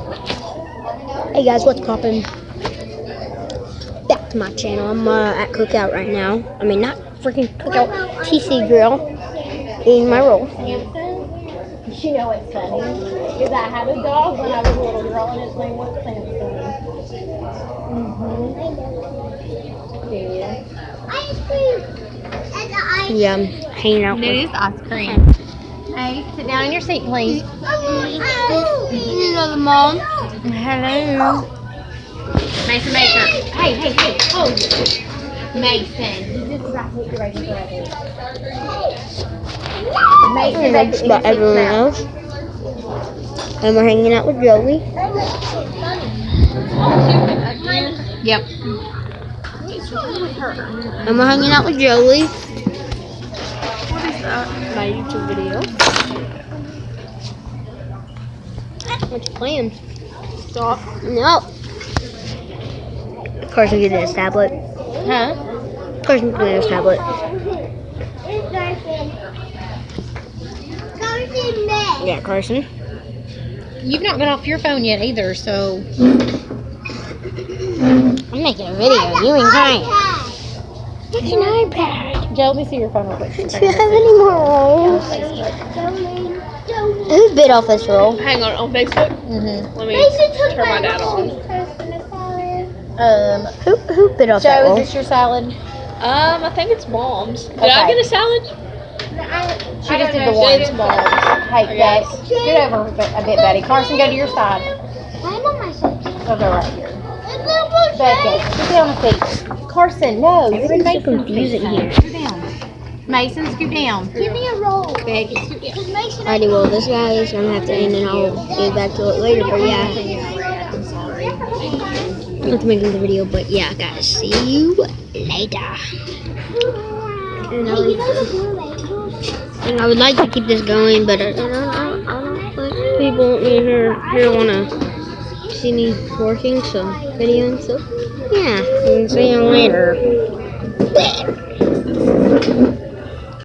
Hey guys, what's poppin'? Back to my channel. I'm at Cookout right now. I mean, not freaking Cookout, TC Grill. Eating my roll. You know it's funny because I had a dog when I was a little girl and his name was Samson. Yeah, I'm hanging out It with is ice cream. Hey, sit down in your seat, please. Hello, Mom. Hello. Mason Baker. Hey, hold it. Mason. This is about to hit your right forever. Mason That's Baker. about everyone else. And we're hanging out with Joey. Yep. And we're hanging out with Joey. What is that? My YouTube video. What you playing? Stop. No. Carson get his tablet. Huh? Carson get his tablet. Yeah, Carson. You've not been off your phone yet either, so. I'm making a video. You ain't crying. It's an iPad. Joe, let me see your phone real quick. Do you have any more rolls? Who bit off this roll? Hang on Facebook? Mm-hmm. Let me turn my dad on. Who bit off that Joe, roll? is this your salad? I think it's Mom's. Did I Okay. get a salad? She just did the one. It's Mom's. Hey, Dad, scoot over a bit, buddy. Carson, go to your side. I'm on my side. I'll go right here. Becky, sit down on the seat. Carson, no. You're in Everything's so Mason's confusing seat. here. Scoot down. Mason, scoot down. Give me a roll. Becky, scoot down. Alrighty, well, this guy is going to have to end and I'll get back to it later, but yeah. I'm not making the video, but yeah, guys, see you later. And I would like to keep this going, but I don't like people want me here want to see me working, so videoing, so yeah, and see you later.